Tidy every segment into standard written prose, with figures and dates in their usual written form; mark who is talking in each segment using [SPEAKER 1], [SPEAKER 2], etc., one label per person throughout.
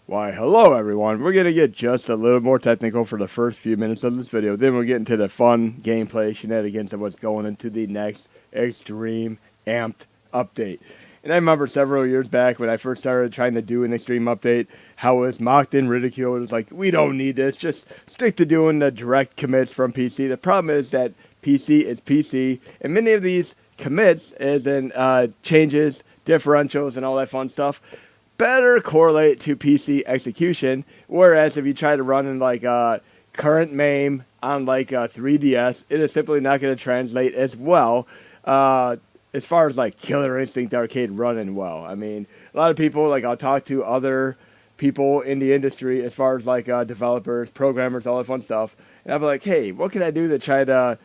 [SPEAKER 1] Why, hello everyone. We're going to get just a little more technical for the first few minutes of this video. Then we'll get into the fun gameplay shenanigans of what's going into the next Xtreme Amped update. And I remember several years back when I first started trying to do an Xtreme update, how it was mocked and ridiculed. It was like, we don't need this. Just stick to doing the direct commits from PC. The problem is that PC is PC, and many of these commits, as in changes, differentials, and all that fun stuff, better correlate to PC execution, whereas if you try to run in like current MAME on like 3DS, it is simply not going to translate as well as far as like Killer Instinct Arcade running well. I mean, a lot of people, like I'll talk to other people in the industry as far as like developers, programmers, all that fun stuff, and I'll be like, hey, what can I do to try to,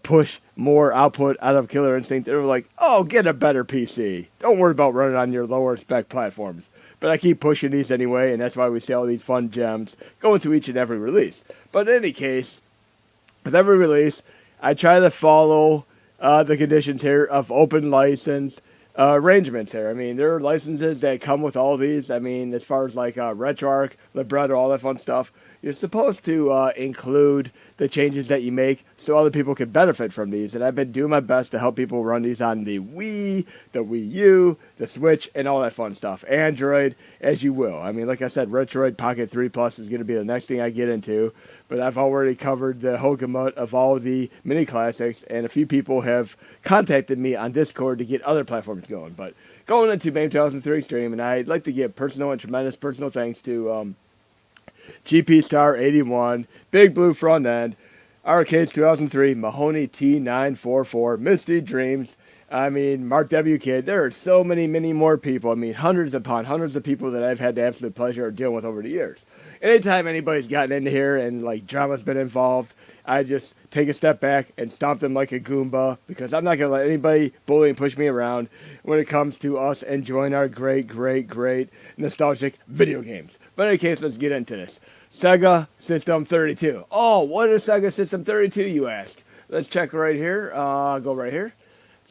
[SPEAKER 1] push more output out of Killer Instinct? They were like, oh, get a better PC. Don't worry about running on your lower spec platforms. But I keep pushing these anyway, and that's why we see all these fun gems going to each and every release. But in any case, with every release, I try to follow the conditions here of open license arrangements here. I mean, there are licenses that come with all these. I mean, as far as like RetroArch, Libretto, all that fun stuff, you're supposed to include the changes that you make so other people can benefit from these. And I've been doing my best to help people run these on the Wii, the Wii U, the Switch, and all that fun stuff. Android, as you will. I mean, like I said, Retroid Pocket 3 Plus is going to be the next thing I get into. But I've already covered the whole gamut of all the mini classics, and a few people have contacted me on Discord to get other platforms going. But going into MAME 2003 Xtreme, and I'd like to give personal and tremendous personal thanks to GP Star 81, Big Blue Front End, Arcades 2003, Mahoney T944, Misty Dreams, I mean, Mark W. Kid. There are so many more people. I mean, hundreds upon hundreds of people that I've had the absolute pleasure of dealing with over the years. Anytime anybody's gotten into here and like drama's been involved, I just take a step back and stomp them like a Goomba, because I'm not going to let anybody bully and push me around when it comes to us enjoying our great nostalgic video games. But in any case, let's get into this. Sega System32. Oh, what is Sega System32, you ask? Let's check right here. Go right here.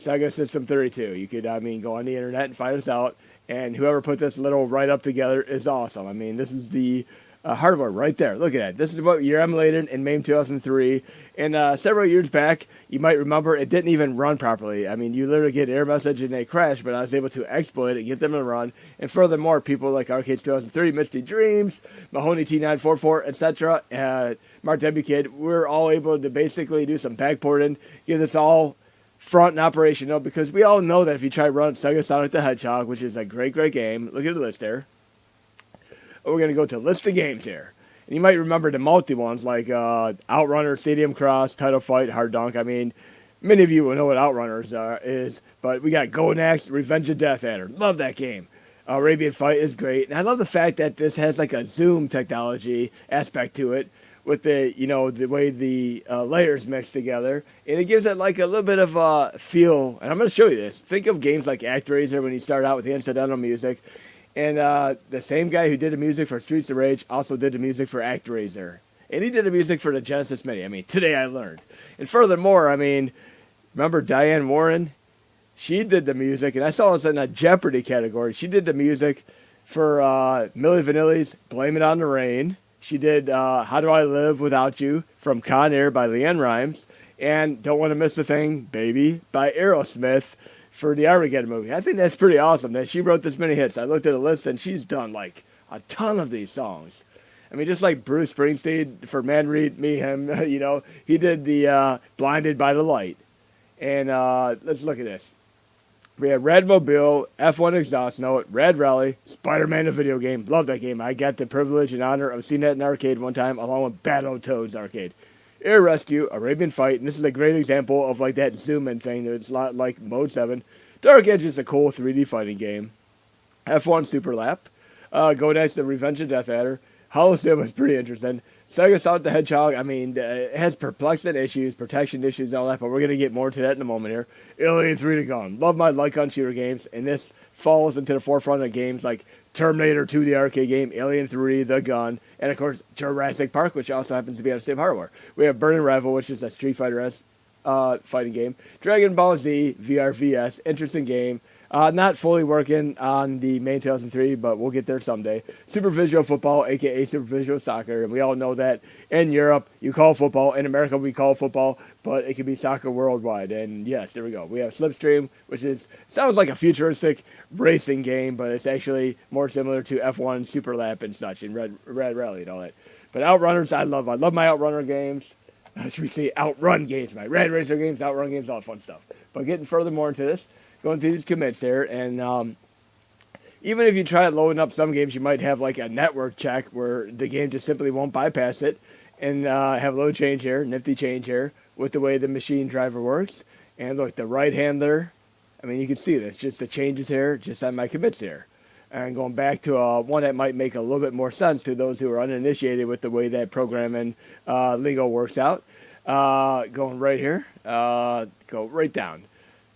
[SPEAKER 1] Sega System32. You could, go on the internet and find us out. And whoever put this little write-up together is awesome. I mean, this is the hardware right there. Look at that. This is what you're emulating in MAME 2003. And several years back, you might remember it didn't even run properly. I mean, you literally get an error message and they crash, but I was able to exploit it, get them to run. And furthermore, people like Arcades 2003, Misty Dreams, Mahoney T944, etc., Mark W. Kid, we're all able to basically do some backporting, get this all front and operational, because we all know that if you try to run SegaSonic the Hedgehog, which is a great game, look at the list there. We're going to go to list of games here. And you might remember the multi ones like OutRunners, Stadium Cross, Title Fight, Hard Dunk. I mean, many of you will know what OutRunners is, but we got Gonax, Revenge of Death Adder. Love that game. Arabian Fight is great. And I love the fact that this has like a zoom technology aspect to it with the, the way the layers mix together. And it gives it like a little bit of a feel. And I'm going to show you this. Think of games like ActRaiser when you start out with the incidental music. And the same guy who did the music for Streets of Rage also did the music for ActRaiser. And he did the music for the Genesis Mini. I mean, today I learned. And furthermore, I mean, remember Diane Warren? She did the music, and I saw this in a Jeopardy category. She did the music for Milli Vanilli's Blame It on the Rain. She did How Do I Live Without You from Con Air by Leanne Rimes. And Don't Want to Miss a Thing, Baby by Aerosmith for the Armageddon movie. I think that's pretty awesome that she wrote this many hits. I looked at the list, and she's done like a ton of these songs. I mean, just like Bruce Springsteen for Man Read Me Him, he did the Blinded by the Light. And let's look at this. We have Rad Mobile, F1 Exhaust Note, Rad Rally, SpiderMan the video game. Love that game. I got the privilege and honor of seeing that in arcade one time, along with Battletoads arcade. Air Rescue, Arabian Fight, and this is a great example of like that zoom-in thing. It's a lot like Mode 7. Dark Edge is a cool 3D fighting game. F1 Super Lap. Gonax, the Revenge of Death Adder. Hollow Sim was pretty interesting. SegaSonic the Hedgehog, I mean, it has perplexing issues, protection issues, and all that, but we're going to get more to that in a moment here. Alien 3 The Gun. Love my light gun shooter games, and this falls into the forefront of games like Terminator 2, the arcade game, Alien 3, The Gun, and of course Jurassic Park, which also happens to be on the same hardware. We have Burning Rival, which is a Street Fighter fighting game. Dragon Ball Z, VRVS, interesting game. Not fully working on the main 2003, but we'll get there someday. Super Visual Football, aka Super Visual Soccer, and we all know that in Europe you call football, in America we call football, but it can be soccer worldwide. And yes, there we go. We have Slipstream, which sounds like a futuristic racing game, but it's actually more similar to F1, Super Lap, and such, and Red Rally and all that. But OutRunners, I love my OutRunner games. Should we say Outrun games, my Rad Racer games, Outrun games, all that fun stuff. But getting furthermore into this, going through these commits there, and even if you try loading up some games, you might have like a network check where the game just simply won't bypass it, and have load change here, nifty change here, with the way the machine driver works. And look, the right handler, I mean, you can see this, just the changes here, just on my commits here. And going back to one that might make a little bit more sense to those who are uninitiated with the way that programming lingo works out. Going right here, go right down.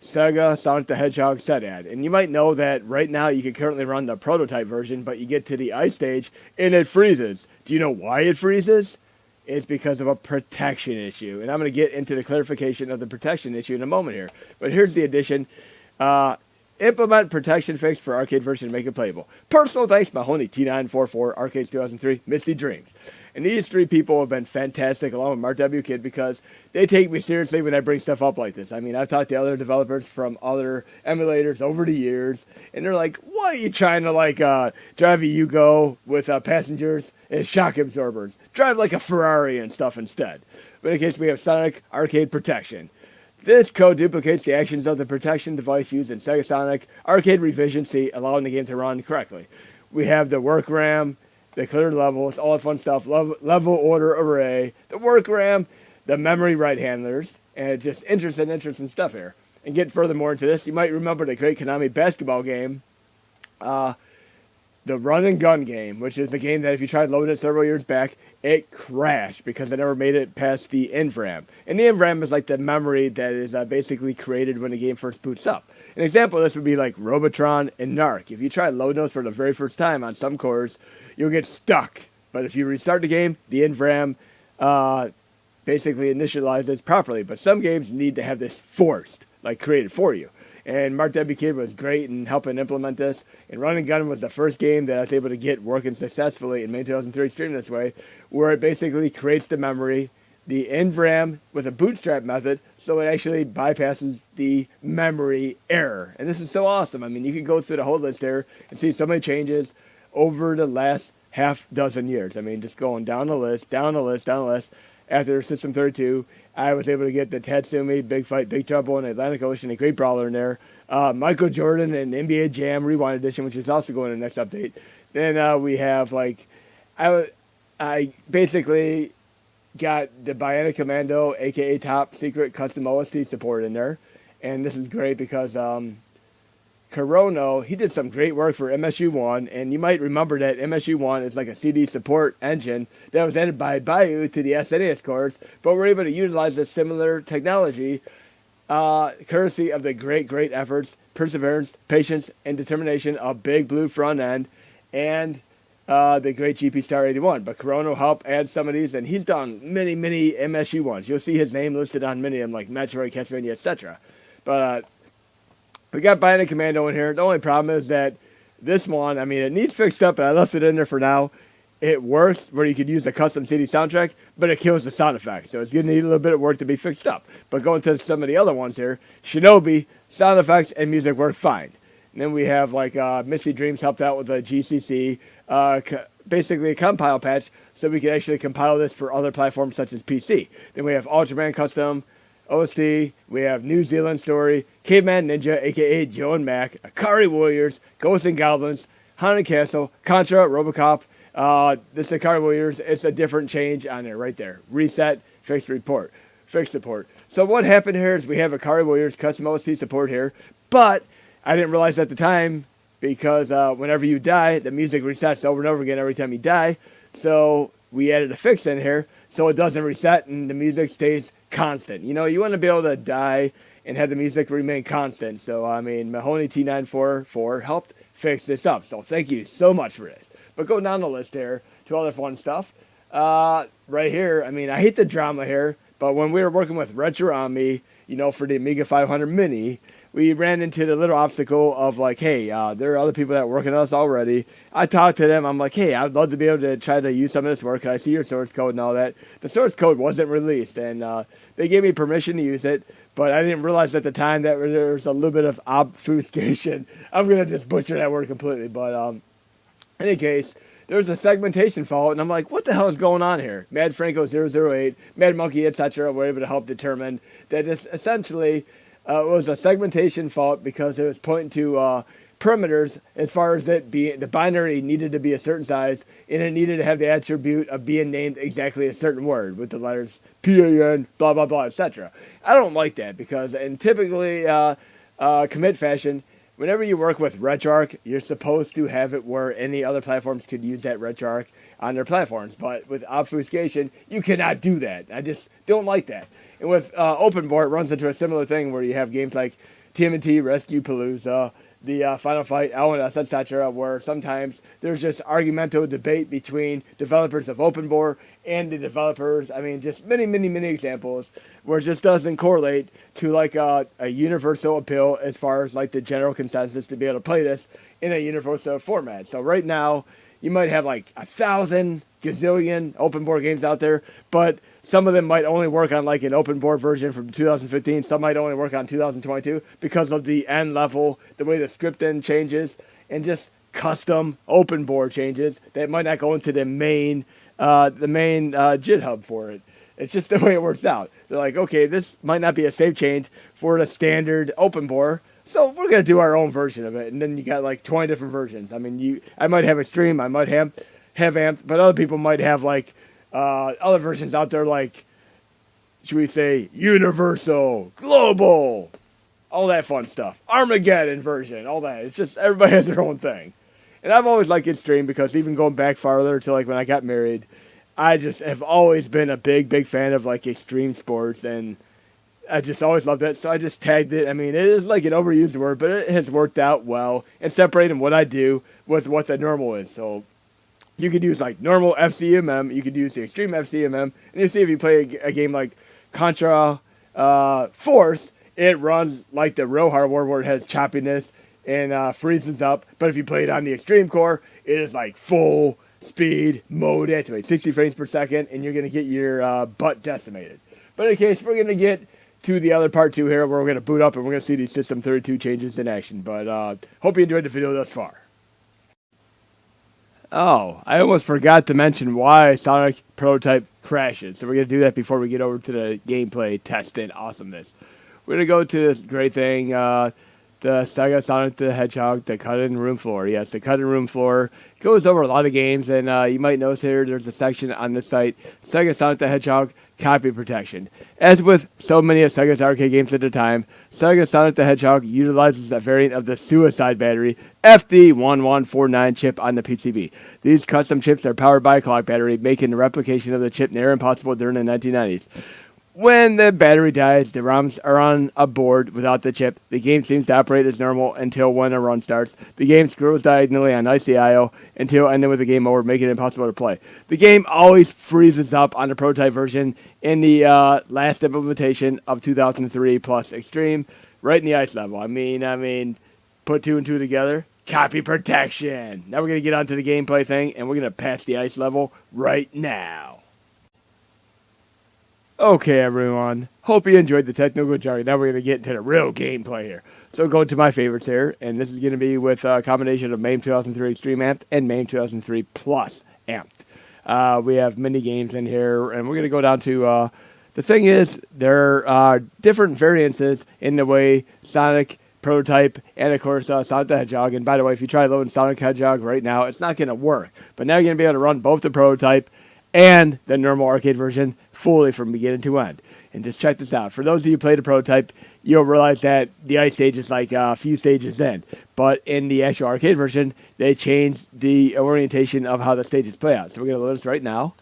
[SPEAKER 1] SegaSonic the Hedgehog set ad. And you might know that right now you can currently run the prototype version, but you get to the ice stage and it freezes. Do you know why it freezes? It's because of a protection issue. And I'm going to get into the clarification of the protection issue in a moment here. But here's the addition. Implement protection fix for arcade version to make it playable. Personal thanks, Mahoney T944, Arcade 2003, Misty Dreams. And these three people have been fantastic, along with Mark W. Kid, because they take me seriously when I bring stuff up like this. I mean, I've talked to other developers from other emulators over the years, and they're like, why are you trying to, drive a Yugo with passengers and shock absorbers? Drive like a Ferrari and stuff instead. But in case we have Sonic Arcade Protection. This code duplicates the actions of the protection device used in SegaSonic Arcade Revisions, allowing the game to run correctly. We have the work RAM, the clear levels, all that fun stuff, level order array, the work RAM, the memory right handlers, and it's just interesting stuff here. And get furthermore into this, you might remember the great Konami basketball game, the Run and Gun game, which is the game that if you tried loading it several years back, it crashed because they never made it past the NVRAM. And the NVRAM is like the memory that is basically created when the game first boots up. An example of this would be like Robotron and Narc. If you try loading those for the very first time on some cores, you'll get stuck. But if you restart the game, the NVRAM basically initializes properly. But some games need to have this forced, like created for you. And Mark W. Kidd was great in helping implement this. And Run and Gun was the first game that I was able to get working successfully in May 2003 Xtreme this way, where it basically creates the memory, the NVRAM with a bootstrap method, so it actually bypasses the memory error. And this is so awesome. I mean, you can go through the whole list there and see so many changes over the last half dozen years. I mean, just going down the list. After System 32, I was able to get the Tatsumi, Big Fight, Big Trouble, and Atlantic Ocean, a great brawler in there. Michael Jordan and NBA Jam Rewind Edition, which is also going in the next update. Then we have, I basically got the Bionic Commando, a.k.a. Top Secret Custom OST support in there. And this is great because Corono, he did some great work for MSU1, and you might remember that MSU1 is like a CD support engine that was added by Bayou to the SNES cores, but we're able to utilize this similar technology courtesy of the great efforts, perseverance, patience, and determination of Big Blue Front End and the great GP Star 81. But Corono helped add some of these, and he's done many MSU1s. You'll see his name listed on many of them, like Metroid, Castlevania, etc. But we got Bionic Commando in here. The only problem is that this one, I mean, it needs fixed up, and I left it in there for now. It works where you could use the custom CD soundtrack, but it kills the sound effects. So it's going to need a little bit of work to be fixed up. But going to some of the other ones here, Shinobi, sound effects and music work fine. And then we have Misty Dreams helped out with a GCC, basically a compile patch, so we can actually compile this for other platforms such as PC. Then we have Ultraman Custom, OST, we have New Zealand Story, Caveman Ninja, a.k.a. Joe and Mac, Akari Warriors, Ghosts and Goblins, Haunted Castle, Contra, Robocop. This Akari Warriors, it's a different change on there, right there. Reset, fixed support. So what happened here is we have Akari Warriors custom OST support here, but I didn't realize at the time because whenever you die, the music resets over and over again every time you die. So we added a fix in here so it doesn't reset and the music stays constant. You know, you want to be able to die and have the music remain constant. So, I mean, Mahoney T944 helped fix this up. So thank you so much for this. But go down the list here to other fun stuff. Right here, I mean, I hate the drama here, but when we were working with Retro on Me, you know, for the Amiga 500 Mini, we ran into the little obstacle of like, hey, there are other people that are working on us already. I talked to them. I'm like, hey, I'd love to be able to try to use some of this work. Can I see your source code and all that? The source code wasn't released, and they gave me permission to use it, but I didn't realize at the time that there was a little bit of obfuscation. I'm going to just butcher that word completely, but in any case, there's a segmentation fault, and I'm like, what the hell is going on here? Mad Franco 008, Mad Monkey, etc. were able to help determine that this essentially was a segmentation fault because it was pointing to parameters as far as it being, the binary needed to be a certain size, and it needed to have the attribute of being named exactly a certain word with the letters PAN, blah, blah, blah, etc. I don't like that because in typically commit fashion, whenever you work with RetroArch, you're supposed to have it where any other platforms could use that RetroArch on their platforms. But with obfuscation, you cannot do that. I just don't like that. And with OpenBore, it runs into a similar thing where you have games like TMNT, Rescue Palooza, the Final Fight, LNS, etc., where sometimes there's just argumentative debate between developers of OpenBore and the developers. I mean, just many, many, many examples where it just doesn't correlate to like a universal appeal as far as like the general consensus to be able to play this in a universal format. So right now, you might have like 1,000 gazillion OpenBore games out there, but some of them might only work on like an OpenBore version from 2015. Some might only work on 2022 because of the end level, the way the scripting changes, and just custom OpenBore changes that might not go into the main JIT hub for it. It's just the way it works out. They're like, okay, this might not be a safe change for the standard OpenBore, so we're going to do our own version of it. And then you got like 20 different versions. I mean, I might have Xtreme, I might have amps, but other people might have like other versions out there like, should we say, Universal, Global, all that fun stuff. Armageddon version, all that. It's just everybody has their own thing. And I've always liked Xtreme because even going back farther to like when I got married, I just have always been a big, big fan of like extreme sports, and I just always loved it. So I just tagged it. I mean, it is like an overused word, but it has worked out well and separating what I do with what the normal is. So you could use like normal FCMM, you could use the extreme FCMM, and you see if you play a game like Contra Force, it runs like the real hardware where it has choppiness and freezes up. But if you play it on the extreme core, it is like full speed mode activate, 60 frames per second, and you're going to get your butt decimated. But in any case, we're going to get to the other part 2 here, where we're going to boot up and we're going to see these System32 changes in action. But hope you enjoyed the video thus far. Oh, I almost forgot to mention why Sonic Prototype crashes. So we're going to do that before we get over to the gameplay testing awesomeness. We're going to go to this great thing, the SegaSonic the Hedgehog, the cut-in room floor. Yes, the cut-in room floor goes over a lot of games, and you might notice here there's a section on this site, SegaSonic the Hedgehog copy protection. As with so many of Sega's arcade games at the time, SegaSonic the Hedgehog utilizes a variant of the Suicide Battery FD1149 chip on the PCB. These custom chips are powered by a clock battery, making the replication of the chip near impossible during the 1990s. When the battery dies, the ROMs are on a board without the chip. The game seems to operate as normal until when a run starts. The game scrolls diagonally on ICIO until ending with the game over, making it impossible to play. The game always freezes up on the prototype version in the last implementation of 2003 plus Xtreme, right in the ice level. I mean, put 2 and 2 together. Copy protection. Now we're going to get onto the gameplay thing, and we're going to pass the ice level right now. Okay, everyone. Hope you enjoyed the technical jargon. Now we're going to get into the real gameplay here. So go to my favorites here, and this is going to be with a combination of MAME 2003 Xtreme Amped and MAME 2003 Plus Amped. We have mini games in here, and we're going to go down to, the thing is, there are different variances in the way Sonic Prototype and, of course, Sonic the Hedgehog. And by the way, if you try loading Sonic Hedgehog right now, it's not going to work. But now you're going to be able to run both the Prototype and the normal arcade version fully from beginning to end. And just check this out. For those of you who played the Prototype, you'll realize that the ice stage is like a few stages in. But in the actual arcade version, they changed the orientation of how the stages play out. So we're going to load this right now.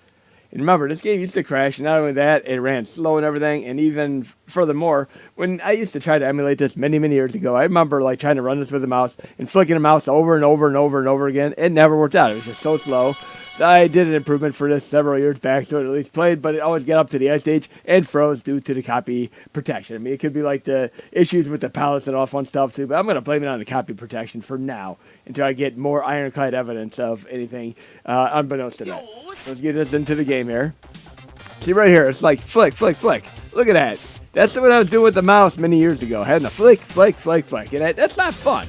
[SPEAKER 1] And remember, this game used to crash, and not only that, it ran slow and everything, and even furthermore, when I used to try to emulate this many, many years ago, I remember like trying to run this with the mouse and flicking the mouse over and over and over and over again. It never worked out. It was just so slow. I did an improvement for this several years back, so it at least played, but it always got up to the ice stage and froze due to the copy protection. I mean, it could be like the issues with the pallets and all fun stuff too, but I'm going to blame it on the copy protection for now until I get more ironclad evidence of anything unbeknownst to that. Let's get this into the game here. See right here, it's like flick, flick, flick. Look at that. That's what I was doing with the mouse many years ago. Having a flick, flick, flick, flick. And that's not fun.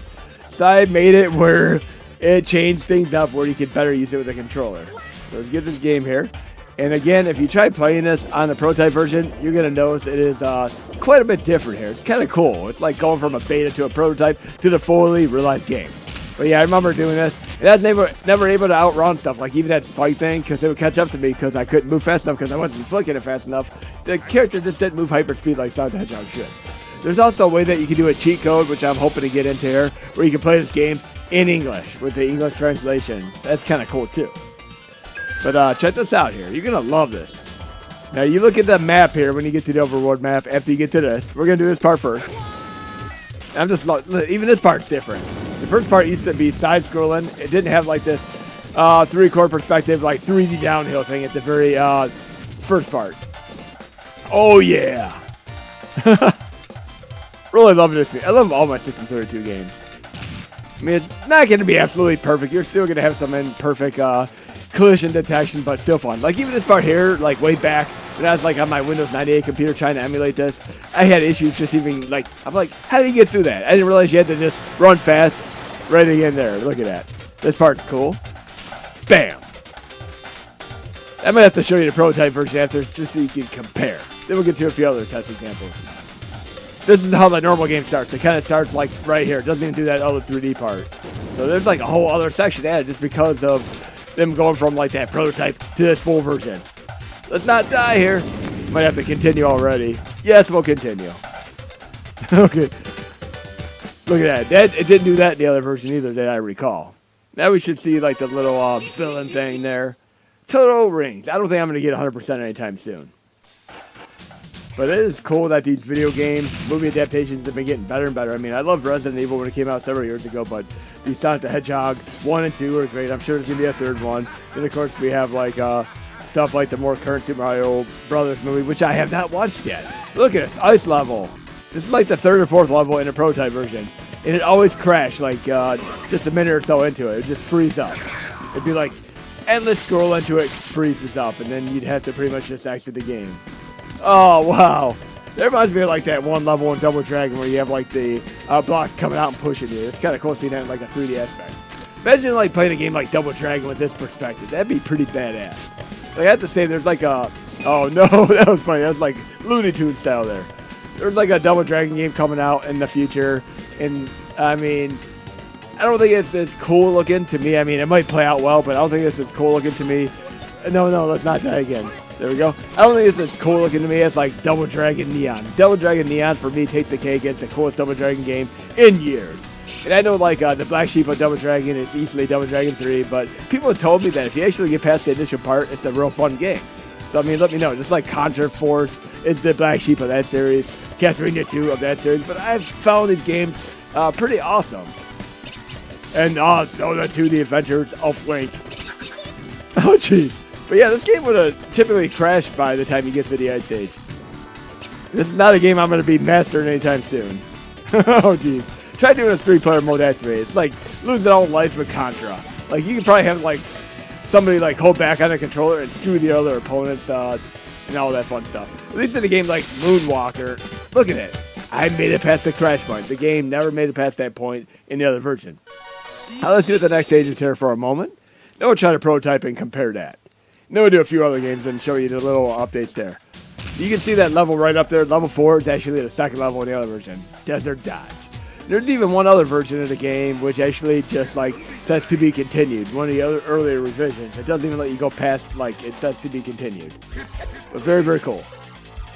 [SPEAKER 1] So I made it where it changed things up where you could better use it with a controller. So let's get this game here. And again, if you try playing this on the prototype version, you're going to notice it is quite a bit different here. It's kind of cool. It's like going from a beta to a prototype to the fully realized game. But yeah, I remember doing this. And I was never able to outrun stuff, like even that spike thing, because it would catch up to me because I couldn't move fast enough because I wasn't flicking it fast enough. The character just didn't move hyperspeed like Sonic the Hedgehog should. There's also a way that you can do a cheat code, which I'm hoping to get into here, where you can play this game in English with the English translation. That's kind of cool too. But check this out here. You're going to love this. Now you look at the map here when you get to the overworld map after you get to this. We're going to do this part first. I'm just, even this part's different. The first part used to be side-scrolling. It didn't have like this three-quarter perspective, like 3D downhill thing at the very first part. Oh, yeah. Really love this game. I love all my System32 games. I mean, it's not going to be absolutely perfect. You're still going to have some imperfect collision detection, but still fun. Like, even this part here, like, way back, when I was, like, on my Windows 98 computer trying to emulate this, I had issues just even, like, I'm like, how did you get through that? I didn't realize you had to just run fast right in there. Look at that. This part's cool. Bam! I might have to show you the prototype version after, just so you can compare. Then we'll get to a few other test examples. This is how the normal game starts. It kind of starts, like, right here. It doesn't even do that other 3D part. So there's, like, a whole other section added just because of them going from, like, that prototype to this full version. Let's not die here. Might have to continue already. Yes, we'll continue. Okay. Look at that. It didn't do that in the other version either that I recall. Now we should see, like, the little villain thing there. Total rings. I don't think I'm going to get 100% anytime soon. But it is cool that these video games, movie adaptations have been getting better and better. I mean, I loved Resident Evil when it came out several years ago, but these Sonic the Hedgehog 1 and 2 are great. I'm sure there's going to be a third one. Then, of course, we have, like, stuff like the more current Super Mario Brothers movie, which I have not watched yet. Look at this, ice level. This is like the third or fourth level in a prototype version. And it always crashed, like, just a minute or so into it. It would just freeze up. It'd be like, endless scroll into it, freezes up, and then you'd have to pretty much just exit the game. Oh, wow. That reminds me of, like, that one level in Double Dragon where you have, like, the block coming out and pushing you. It's kind of cool seeing that in, like, a 3D aspect. Imagine, like, playing a game like Double Dragon with this perspective. That'd be pretty badass. Like, I have to say, there's, like, a... Oh, no, that was funny. That was, like, Looney Tunes style there. There's, like, a Double Dragon game coming out in the future. And, I mean, I don't think it's as cool looking to me. I mean, it might play out well, but I don't think it's as cool looking to me. No, let's not die again. There we go. I don't think it's as cool looking to me as, like, Double Dragon Neon. Double Dragon Neon, for me, takes the cake. It's the coolest Double Dragon game in years. And I know, like, the black sheep of Double Dragon is easily Double Dragon 3, but people have told me that if you actually get past the initial part, it's a real fun game. So, I mean, let me know. Just like Contra Force is the black sheep of that series, Castlevania 2 of that series, but I've found these games pretty awesome. And Zelda 2, The Adventures of Link. Oh, jeez. But yeah, this game would have typically crashed by the time you get to the ice stage. This is not a game I'm going to be mastering anytime soon. Oh, jeez. Try doing a 3-player mode activated. It's like losing all life with Contra. Like, you can probably have, like, somebody, like, hold back on the controller and screw the other opponents and all that fun stuff. At least in a game like Moonwalker, look at it. I made it past the crash point. The game never made it past that point in the other version. Now, let's do what the next stage is here for a moment. Then we'll try to prototype and compare that. Then we'll do a few other games and show you the little updates there. You can see that level right up there. Level 4 is actually the second level in the other version. Desert Dodge. There's even one other version of the game which actually just, like, says to be continued. One of the other earlier revisions. It doesn't even let you go past, like, it says to be continued. But very, very cool.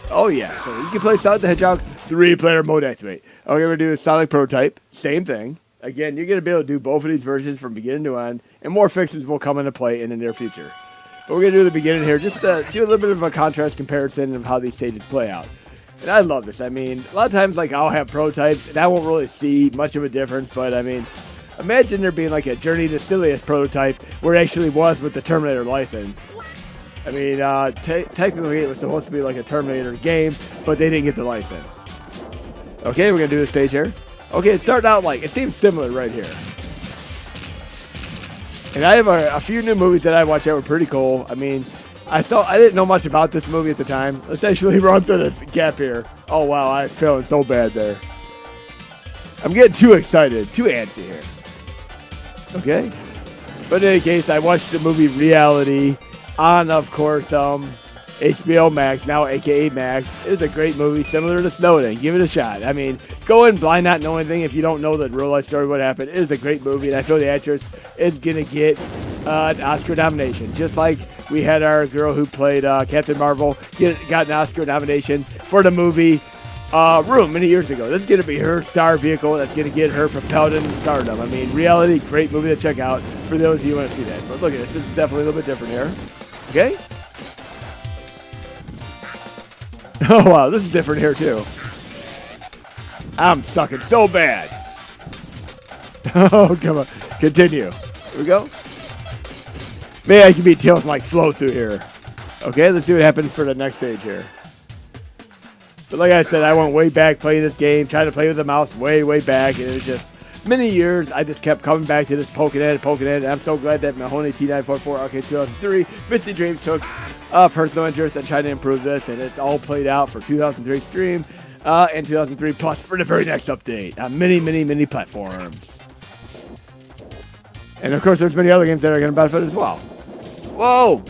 [SPEAKER 1] Oh, yeah. So you can play Sonic the Hedgehog 3-player mode activate. Okay, we're going to do a Sonic prototype. Same thing. Again, you're going to be able to do both of these versions from beginning to end. And more fixes will come into play in the near future. But we're going to do the beginning here, just to do a little bit of a contrast comparison of how these stages play out. And I love this. I mean, a lot of times, like, I'll have prototypes, and I won't really see much of a difference, but, I mean, Imagine there being like a Journey to Silius prototype where it actually was with the Terminator license. I mean, technically it was supposed to be like a Terminator game, but they didn't get the license. Okay, we're going to do this stage here. Okay, it started out like, it seems similar right here. And I have a few new movies that I watched that were pretty cool. I mean, I didn't know much about this movie at the time. Let's actually run through the gap here. Oh, wow, I'm feeling so bad there. I'm getting too excited, too antsy here. Okay? But in any case, I watched the movie Reality on, of course, HBO Max, now aka Max. It's a great movie, similar to Snowden. Give it a shot. I mean, go in blind, not know anything. If you don't know the real life story, what happened, it is a great movie, and I feel the actress is going to get an Oscar nomination. Just like we had our girl who played Captain Marvel got an Oscar nomination for the movie Room many years ago. This is going to be her star vehicle that's going to get her propelled into stardom. I mean, Reality, great movie to check out for those of you who want to see that. But look at this. This is definitely a little bit different here. Okay? Oh, wow. This is different here, too. I'm sucking so bad. Oh, come on. Continue. Here we go. Maybe I can beat Tails and like flow through here. Okay, let's see what happens for the next stage here. But like I said, I went way back playing this game, trying to play with the mouse way, way back, and it was just many years. I just kept coming back to this, poking at it, and I'm so glad that Mahoney T944 Arcade 2003 Misty Dreams took personal interest in trying to improve this, and it's all played out for 2003 Xtreme and 2003 Plus for the very next update on many platforms. And of course, there's many other games that are going to benefit as well. Whoa!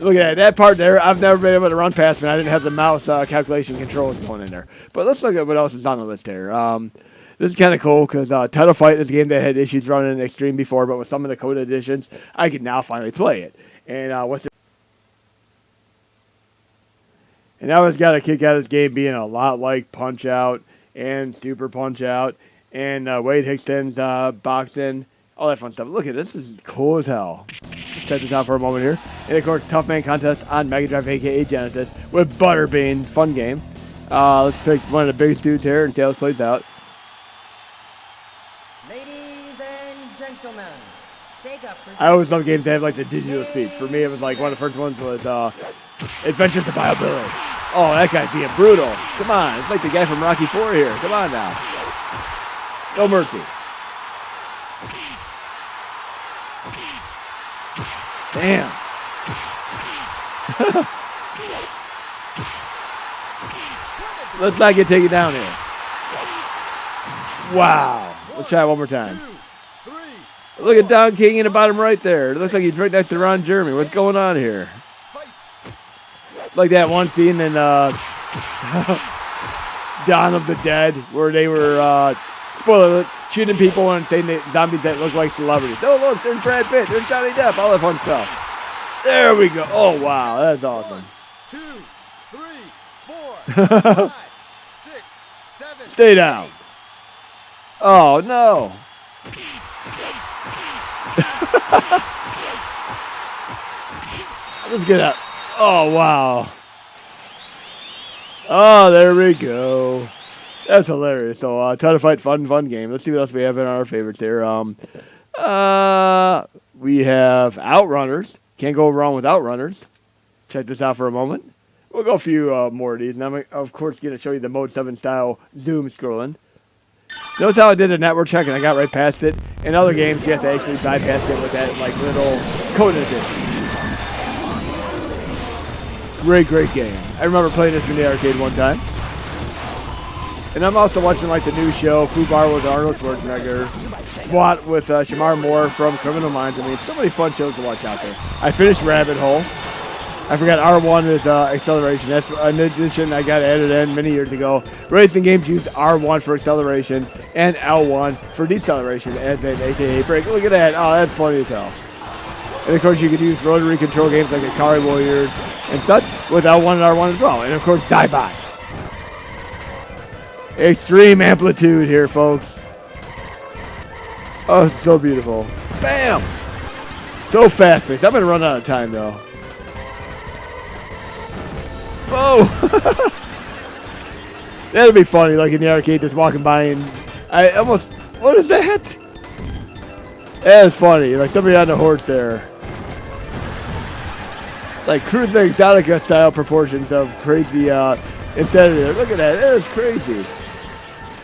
[SPEAKER 1] Look at that part there. I've never been able to run past it. I didn't have the mouse calculation controls going in there. But let's look at what else is on the list here. This is kind of cool because Title Fight is a game that had issues running in Xtreme before, but with some of the code additions, I can now finally play it. And And I always got a kick out of this game being a lot like Punch-Out and Super Punch-Out and Wade Hickson's boxing, all that fun stuff. Look at this. This is cool as hell. Let's check this out for a moment here. And, of course, Tough Man Contest on Mega Drive, a.k.a. Genesis, with Butterbean. Fun game. Let's pick one of the biggest dudes here and see how this plays out.
[SPEAKER 2] Ladies and gentlemen, Sega.
[SPEAKER 1] I always love games that have, like, the digital speech. For me, it was, like, one of the first ones was Adventures of Bio Billy. Oh, that guy's being brutal. Come on. It's like the guy from Rocky IV here. Come on now. No mercy. Damn. Let's not get taken down here. Wow. Let's try it one more time. Look at Don King in the bottom right there. It looks like he's right next to Ron Jeremy. What's going on here? It's like that one scene in Dawn of the Dead where they were, spoiler alert, shooting people and saying that zombies that look like celebrities. Oh, look, there's Brad Pitt. There's Johnny Depp. All that fun stuff. There we go. Oh, wow. That's awesome.
[SPEAKER 3] 1, 2, 3, 4, 5, 6, 7.
[SPEAKER 1] Stay down. Oh, no. Let's get up. Oh, wow. Oh, there we go. That's hilarious. So, Title Fight, fun game. Let's see what else we have in our favorites here. We have OutRunners. Can't go wrong with OutRunners. Check this out for a moment. We'll go a few more of these. And I'm, of course, going to show you the Mode 7 style zoom scrolling. Notice how I did a network check and I got right past it. In other games, you have to actually bypass it with that like little code addition. Great game. I remember playing this in the arcade one time. And I'm also watching like the new show, Fubar with Arnold Schwarzenegger, SWAT with Shamar Moore from Criminal Minds. I mean, so many fun shows to watch out there. I finished Rabbit Hole. I forgot R1 is acceleration. That's an addition I got added in many years ago. Racing games use R1 for acceleration and L1 for deceleration as an AKA brake. Look at that. Oh, that's funny as hell. And of course, you could use rotary control games like Atari Warriors and such with L1 and R1 as well. And of course, Die-Bot. Extreme amplitude here, folks. Oh, it's so beautiful. Bam! So fast-paced. I'm going to run out of time, though. Whoa! That'd be funny, like in the arcade, just walking by and I almost... What is that? That was funny. Like somebody on the horse there. Like cruising Exotica style proportions of crazy insanity. Look at that. It was crazy.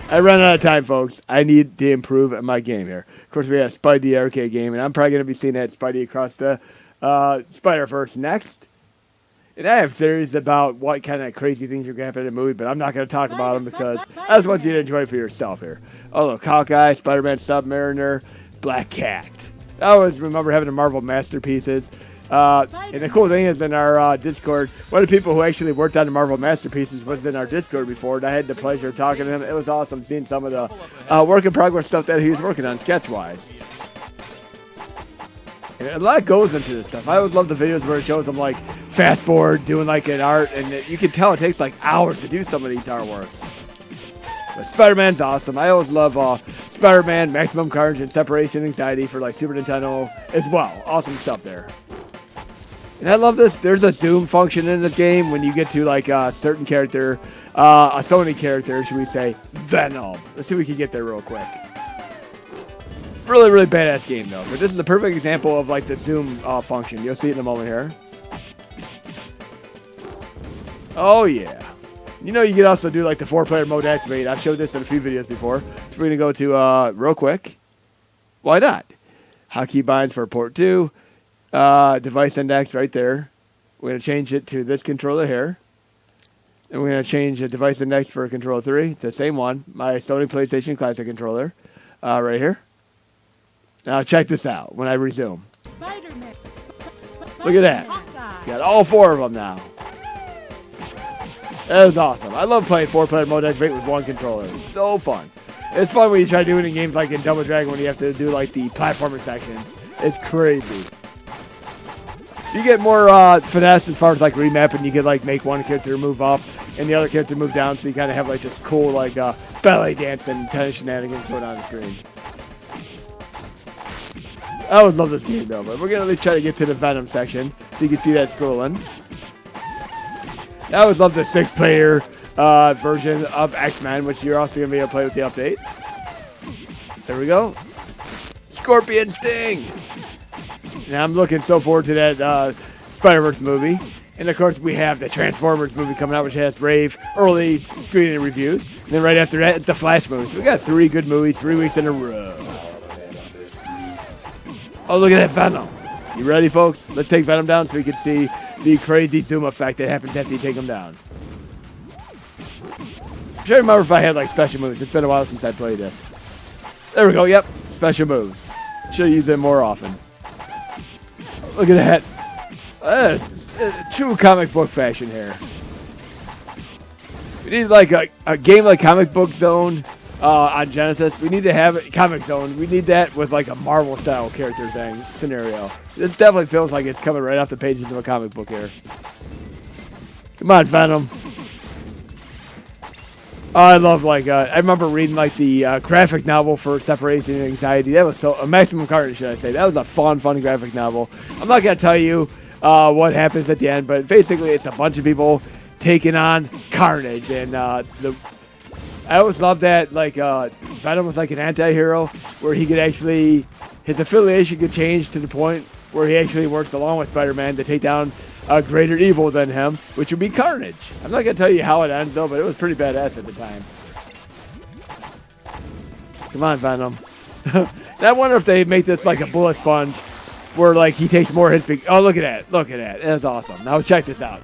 [SPEAKER 1] I run out of time, folks. I need to improve at my game here. Of course, we have Spidey the arcade game, and I'm probably going to be seeing that Spidey across the Spider-Verse next. And I have theories about what kind of crazy things are going to happen in the movie, but I'm not going to talk about them because I just want you to enjoy it for yourself here. Oh, look, Hawkeye, SpiderMan Submarine, Black Cat. I always remember having the Marvel Masterpieces. And the cool thing is in our Discord, one of the people who actually worked on the Marvel Masterpieces was in our Discord before, and I had the pleasure of talking to him. It was awesome seeing some of the work in progress stuff that he was working on sketch-wise. And a lot goes into this stuff. I always love the videos where it shows them like fast forward doing like an art, and you can tell it takes like hours to do some of these artwork. But Spider-Man's awesome. I always love Spider-Man, Maximum Carnage, and Separation Anxiety for like Super Nintendo as well. Awesome stuff there. And I love this. There's a zoom function in the game when you get to like a certain character, a Sony character, should we say, Venom. Let's see if we can get there real quick. Really, really badass game though. But this is the perfect example of like the zoom function. You'll see it in a moment here. Oh yeah. You know you can also do like the 4-player mode activate. I've showed this in a few videos before. So we're going to go to, real quick. Why not? Hotkey binds for port 2. Device index right there. We're going to change it to this controller here. And we're going to change the device index for controller 3. It's the same one. My Sony PlayStation Classic controller. Right here. Now check this out when I resume.
[SPEAKER 4] Spider-Man.
[SPEAKER 1] Look at that.
[SPEAKER 4] Hawkeye.
[SPEAKER 1] Got all 4 of them now. That was awesome. I love playing 4-player mode activate with one controller. It's so fun. It's fun when you try doing it in games like in Double Dragon when you have to do like the platformer section. It's crazy. You get more finesse as far as like remapping. You can like make one character move up and the other character move down, so you kind of have like this cool like ballet dance and tennis shenanigans going on the screen. I would love this game though, but we're gonna at least try to get to the Venom section so you can see that scrolling. I would love the 6-player version of X-Men, which you're also gonna be able to play with the update. There we go. Scorpion Sting. And I'm looking so forward to that Spider-Verse movie. And of course we have the Transformers movie coming out, which has rave early screening reviews. And then right after that, it's the Flash movie. So we got 3 good movies, 3 weeks in a row. Oh, look at that Venom. You ready, folks? Let's take Venom down so we can see the crazy zoom effect that happens after you take him down. I'm trying to remember if I had like special moves. It's been a while since I played this. There we go. Yep, special moves. Should use them more often. Look at that. True comic book fashion here. We need like a game like Comic Book Zone on Genesis. We need to have it, Comic Zone. We need that with like a Marvel style character thing scenario. This definitely feels like it's coming right off the pages of a comic book here. Come on, Venom. Oh, I love like I remember reading like the graphic novel for Separation Anxiety. That was so Maximum Carnage, should I say? That was a fun graphic novel. I'm not gonna tell you what happens at the end, but basically it's a bunch of people taking on Carnage, and I always loved that like Venom was like an anti-hero where he could actually his affiliation could change to the point where he actually works along with Spider-Man to take down a greater evil than him, which would be Carnage. I'm not going to tell you how it ends, though, but it was pretty badass at the time. Come on, Venom. I wonder if they make this like a bullet sponge where like he takes more hits. Oh, look at that. Look at that. That's awesome. Now check this out.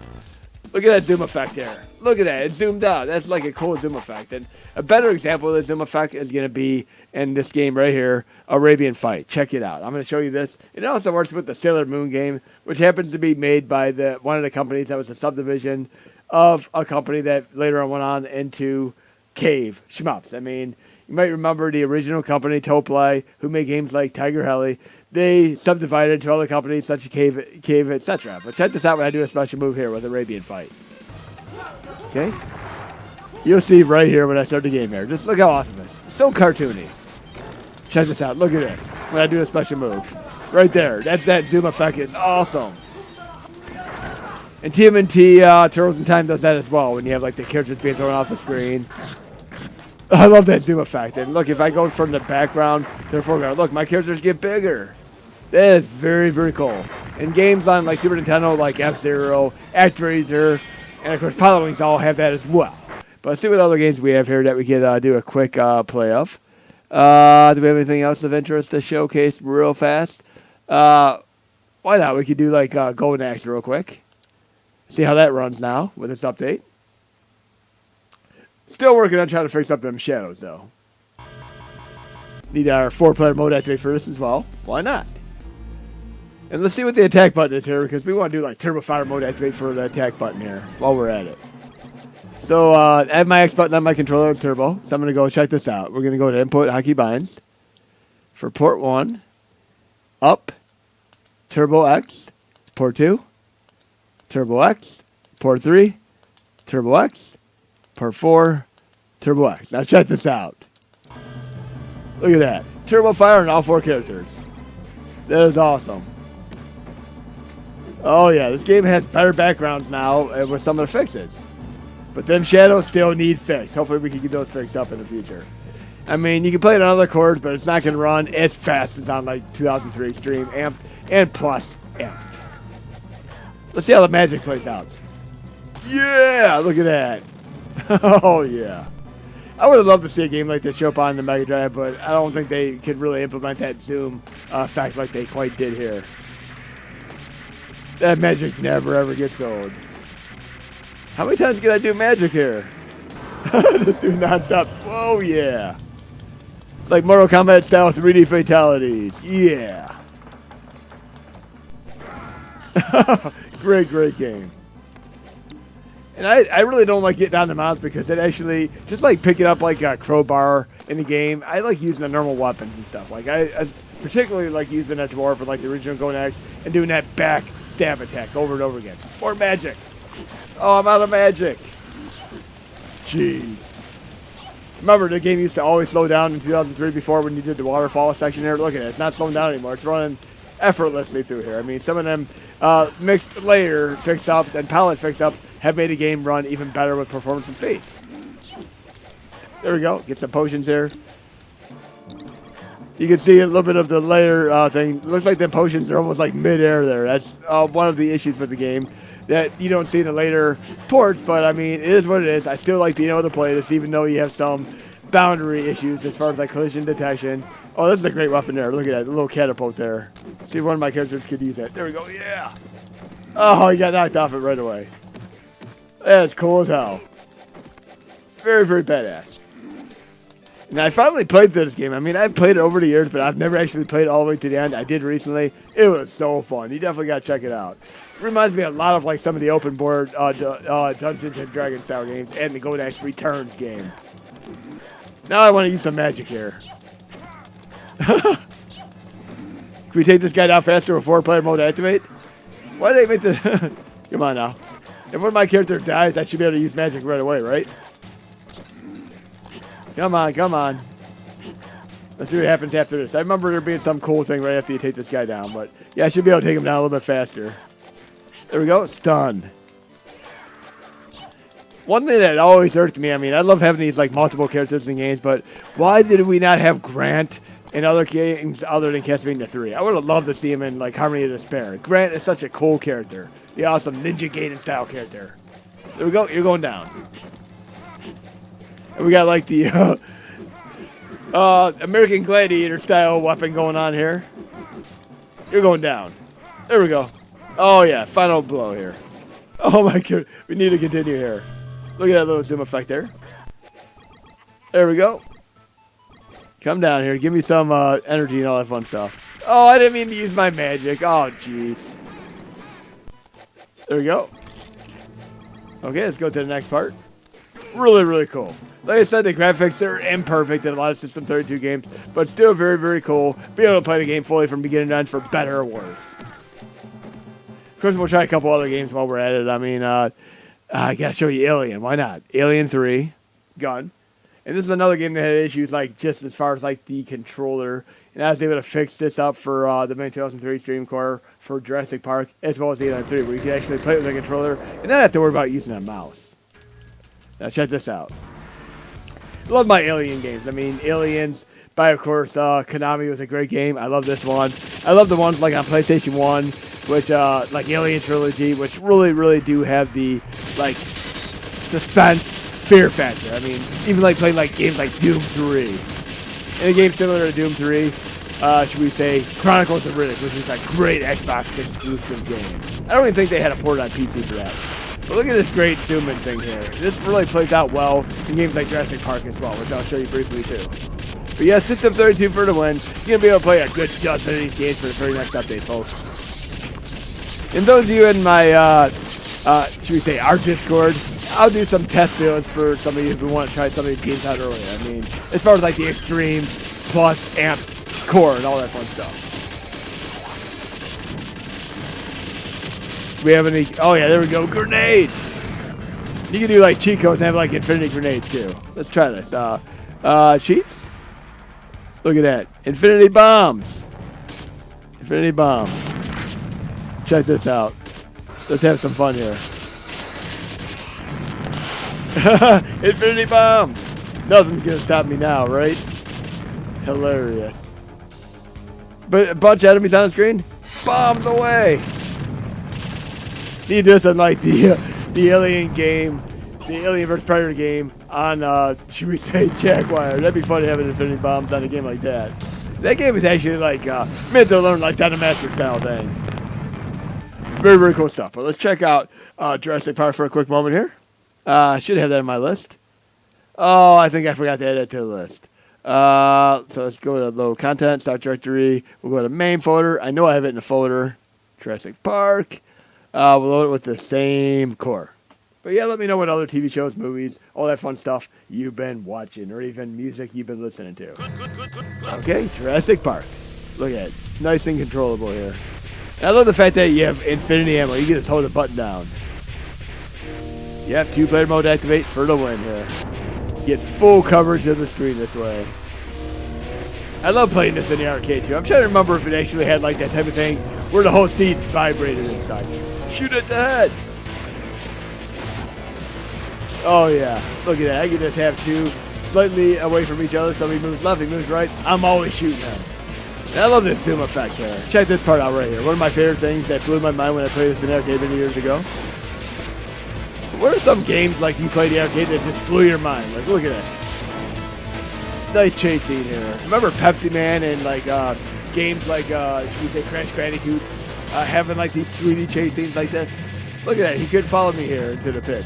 [SPEAKER 1] Look at that zoom effect here. Look at that. It's zoomed out. That's like a cool zoom effect. And a better example of the zoom effect is going to be in this game right here, Arabian Fight. Check it out. I'm going to show you this. It also works with the Sailor Moon game, which happens to be made by one of the companies that was a subdivision of a company that later on went on into Cave, Shmups. I mean, you might remember the original company, Toplay, who made games like Tiger Heli. They subdivided to other companies such as Cave, etc. But check this out when I do a special move here with Arabian Fight. Okay? You'll see right here when I start the game here. Just look how awesome it is. It's so cartoony. Check this out. Look at this. When I do a special move. Right there. That zoom effect is awesome. And TMNT Turtles in Time does that as well when you have like the characters being thrown off the screen. I love that zoom effect. And look, if I go from the background to the foreground, look, my characters get bigger. That is very, very cool. And games on like Super Nintendo, like F-Zero, ActRaiser, and of course Pilot Wings all have that as well. But let's see what other games we have here that we could do a quick play of. Do we have anything else of interest to showcase real fast? Why not? We could do like Golden Axe real quick. See how that runs now with this update. Still working on trying to fix up them shadows, though. Need our 4-player mode activate for this as well. Why not? And let's see what the attack button is here, because we want to do like Turbo Fire mode activate for the attack button here while we're at it. So I have my X button on my controller with Turbo, so I'm going to go check this out. We're going to go to Input Hotkey Binds. For port 1, up, Turbo X, port 2, Turbo X, port 3, Turbo X, port 4, Turbo X. Now check this out. Look at that. Turbo Fire on all 4 characters. That is awesome. Oh yeah, this game has better backgrounds now with some of the fixes. But them shadows still need fixed. Hopefully we can get those fixed up in the future. I mean, you can play it on other cores, but it's not going to run as fast as on like 2003 Xtreme, Amped, and Plus Amped. Let's see how the magic plays out. Yeah, look at that. Oh yeah. I would have loved to see a game like this show up on the Mega Drive, but I don't think they could really implement that zoom effect like they quite did here. That magic never ever gets old. How many times can I do magic here? Just do non-stop. Whoa, yeah. It's like Mortal Kombat style 3D fatalities. Yeah. Great, great game. And I really don't like getting down the mouse because it actually, just like picking up like a crowbar in the game, I like using the normal weapons and stuff. Like I particularly like using that dwarf for like the original Golden Axe and doing that back stab attack over and over again. Or magic. Oh, I'm out of magic. Jeez. Remember, the game used to always slow down in 2003 before when you did the waterfall section here. Look at it. It's not slowing down anymore. It's running effortlessly through here. I mean, some of them mixed layer fix-ups and palette fix-ups have made the game run even better with performance and speed. There we go. Get some potions here. You can see a little bit of the layer thing. Looks like the potions are almost like mid-air there. That's one of the issues with the game that you don't see in the later ports, but I mean, it is what it is. I still like being able to play this, even though you have some boundary issues as far as like collision detection. Oh, this is a great weapon there. Look at that, the little catapult there. See if one of my characters could use that. There we go, yeah. Oh, he got knocked off it right away. That's cool as hell. Very, very badass. And I finally played this game. I mean, I've played it over the years, but I've never actually played it all the way to the end. I did recently. It was so fun. You definitely got to check it out. It reminds me a lot of like some of the open board Dungeons and Dragons style games and the Golden Axe Returns game. Now I want to use some magic here. Can we take this guy down faster with 4-player mode activate? Why did they make the... Come on now. If one of my characters dies, I should be able to use magic right away, right? Come on, come on. Let's see what happens after this. I remember there being some cool thing right after you take this guy down, but yeah, I should be able to take him down a little bit faster. There we go. It's done. One thing that always irked me, I mean, I love having these like multiple characters in games, but why did we not have Grant in other games other than Castlevania 3? I would have loved to see him in like Harmony of Despair. Grant is such a cool character. The awesome Ninja Gaiden style character. There we go. You're going down. And we got like the American Gladiator style weapon going on here. You're going down. There we go. Oh yeah, final blow here. Oh my god, we need to continue here. Look at that little zoom effect there. There we go. Come down here, give me some energy and all that fun stuff. Oh, I didn't mean to use my magic. Oh jeez. There we go. Okay, let's go to the next part. Really, really cool. Like I said, the graphics are imperfect in a lot of System32 games, but still very, very cool. Be able to play the game fully from beginning to end for better or worse. Of course, we'll try a couple other games while we're at it. I mean, I gotta show you Alien. Why not? Alien 3, gun. And this is another game that had issues like just as far as like the controller. And I was able to fix this up for the main 2003 Xtreme core for Jurassic Park, as well as the Alien 3, where you can actually play it with a controller and not have to worry about using a mouse. Now check this out. love my Alien games. I mean, Aliens, by of course, Konami was a great game. I love this one. I love the ones like on PlayStation 1, which, like Alien Trilogy, which really do have the, like, suspense, fear factor. I mean, even like playing like games like Doom 3. In a game similar to Doom 3, should we say, Chronicles of Riddick, which is a great Xbox exclusive game. I don't even think they had a port on PC for that. But look at this great zoom-in thing here. This really plays out well in games like Jurassic Park as well, which I'll show you briefly too. But yeah, System32 for the win. You're going to be able to play a good dozen of these games for the very next update, folks. And those of you in my, should we say, our Discord, I'll do some test builds for some of you who want to try some of these games out earlier. I mean, as far as like the Xtreme, Plus, Amp, Core, and all that fun stuff. We have any? Oh yeah, there we go. Grenades. You can do like cheat codes and have like infinity grenades too. Let's try this. Cheats. Look at that. Infinity bombs. Infinity bomb. Check this out. Let's have some fun here. Infinity bomb. Nothing's gonna stop me now, right? Hilarious. But a bunch of enemies on the screen. Bombs away. Need this on like the Alien game, the Alien vs Predator game on should we say Jaguar. That'd be fun to have an infinity bombs on a game like that. That game is actually like meant to learn like Dynamaster style thing. Very cool stuff. But let's check out Jurassic Park for a quick moment here. Should have that on my list. Oh, I think I forgot to add it to the list. So let's go to load content, start directory. We'll go to main folder. I know I have it in the folder. Jurassic Park. We'll load it with the same core. But yeah, let me know what other TV shows, movies, all that fun stuff you've been watching, or even music you've been listening to. Okay, Jurassic Park. Look at it. Nice and controllable here. And I love the fact that you have infinity ammo. You can just hold the button down. Yep, 2-player mode activate for the win here. Get full coverage of the screen this way. I love playing this in the arcade too. I'm trying to remember if it actually had like that type of thing where the whole seat vibrated inside. Shoot at the head. Oh yeah, look at that. I can just have two slightly away from each other. Somebody moves left, he moves right. I'm always shooting them. And I love this zoom effect here. Check this part out right here. One of my favorite things that blew my mind when I played this in the arcade many years ago. What are some games like you play the arcade that just blew your mind? Like, look at that. Nice chase scene here. Remember Pepsi Man and like games like should we say Crash Bandicoot having like these 3D chase scenes like this? Look at that. He could follow me here into the pit.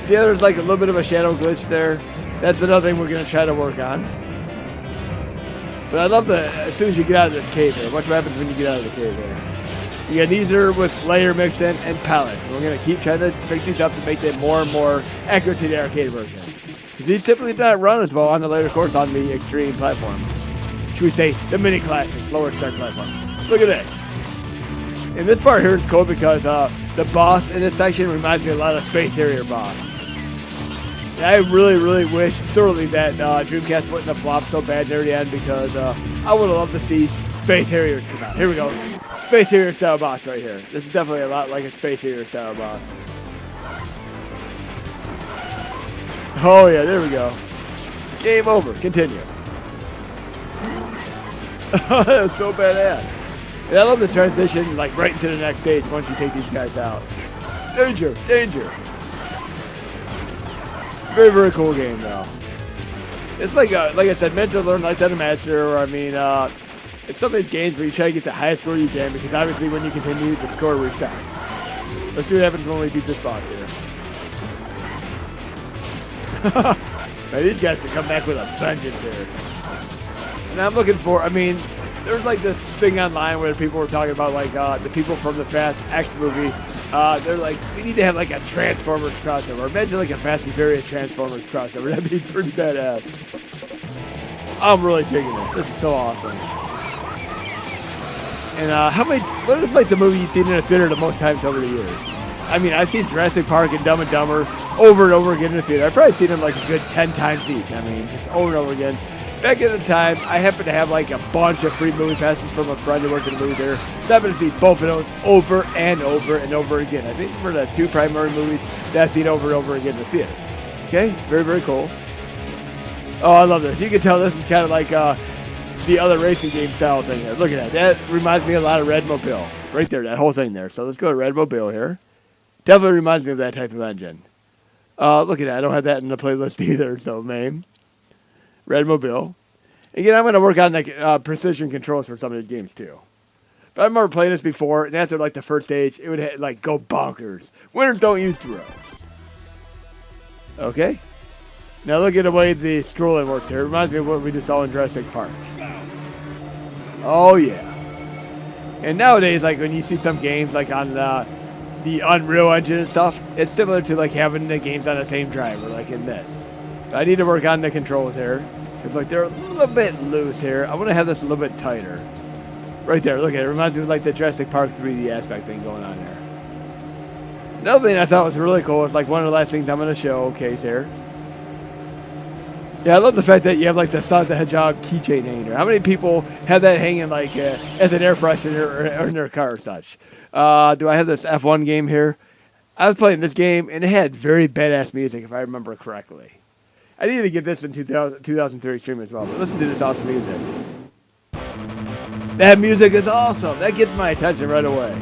[SPEAKER 1] See how there's like a little bit of a shadow glitch there? That's another thing we're going to try to work on. But I love that as soon as you get out of this cave here. Watch what happens when you get out of the cave here. You got Neezer with layer mixed in and palette. We're going to keep trying to fix these up to make them more and more accurate to the arcade version. Because these typically do not run as well on the later course on the Xtreme platform. Should we say the mini classic, lower start platform. Look at this. And this part here is cool because the boss in this section reminds me a lot of Space Harrier boss. And I really wish thoroughly that Dreamcast wouldn't have flopped so bad near the end because I would have loved to see Space Harriers come out. Here we go. Space Harrier style boss right here. This is definitely a lot like a Space Harrier style boss. Oh yeah, there we go. Game over. Continue. That was so badass. And I love the transition like right into the next stage once you take these guys out. Danger, danger. Very cool game though. It's like I said, meant to learn like Dynamaster, or I mean, it's some of these games where you try to get the highest score you can because obviously when you continue, the score resets. Let's see what happens when we beat this boss here. Man, these guys can come back with a vengeance here. And I'm looking for, I mean, there was like this thing online where people were talking about like the people from the Fast X movie. They're like, we need to have like a Transformers crossover. Imagine like a Fast and Furious Transformers crossover. That'd be pretty badass. I'm really digging it. This is so awesome. And what is like the movie you've seen in a theater the most times over the years? I mean, I've seen Jurassic Park and Dumb and Dumber over and over again in the theater. I've probably seen them like a good 10 times each. I mean, just over and over again. Back in the time, I happened to have like a bunch of free movie passes from a friend who worked in the movie theater. So I happened to see both of those over and over and over again. I think for the two primary movies that I've seen over and over again in the theater. Okay, very, very cool. Oh, I love this. You can tell this is kind of like the other racing game style thing there. Look at that. That reminds me a lot of Rad Mobile. Right there, that whole thing there. So let's go to Rad Mobile here. Definitely reminds me of that type of engine. Look at that. I don't have that in the playlist either, so MAME. Rad Mobile. Again, I'm going to work on the precision controls for some of these games too. But I remember playing this before, and after like the first stage, it would like go bonkers. Winners don't use throws. Okay. Now look at the way the scrolling works here. It reminds me of what we just saw in Jurassic Park. Oh yeah. And nowadays, like when you see some games like on the Unreal Engine and stuff, it's similar to like having the games on the same driver, like in this. But I need to work on the controls here. It's like they're a little bit loose here. I want to have this a little bit tighter. Right there, look at it. It reminds me of like the Jurassic Park 3D aspect thing going on there. Another thing I thought was really cool is like one of the last things I'm going to showcase here. Yeah, I love the fact that you have like the Sonic the Hedgehog keychain hanging there. How many people have that hanging like as an air freshener or in their car or such? Do I have this F1 game here? I was playing this game and it had very badass music if I remember correctly. I needed to get this in 2003 Xtreme as well, but listen to this awesome music. That music is awesome. That gets my attention right away.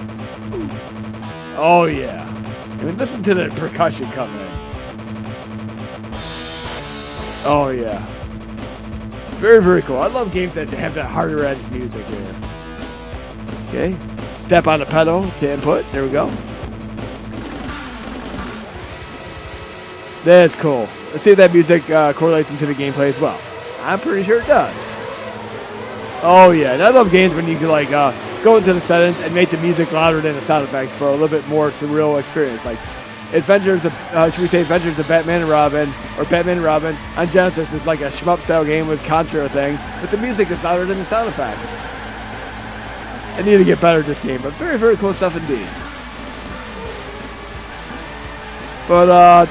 [SPEAKER 1] Oh yeah. I mean, listen to the percussion coming in. Oh yeah. Very, very cool. I love games that have that harder edge music here. Okay. Step on the pedal to input. There we go. That's cool. Let's see if that music correlates into the gameplay as well. I'm pretty sure it does. Oh yeah, and I love games when you can like go into the settings and make the music louder than the sound effects for a little bit more surreal experience. Like Adventures of, should we say Adventures of Batman and Robin, or Batman and Robin on Genesis is like a shmup style game with Contra thing, but the music is louder than the sound effects. I need to get better at this game, but very, very cool stuff indeed. But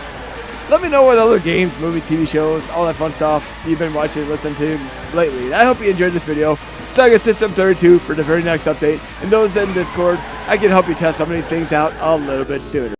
[SPEAKER 1] let me know what other games, movies, TV shows, all that fun stuff you've been watching and listening to lately. I hope you enjoyed this video. Sega System32 for the very next update. And those in Discord, I can help you test some of these things out a little bit sooner.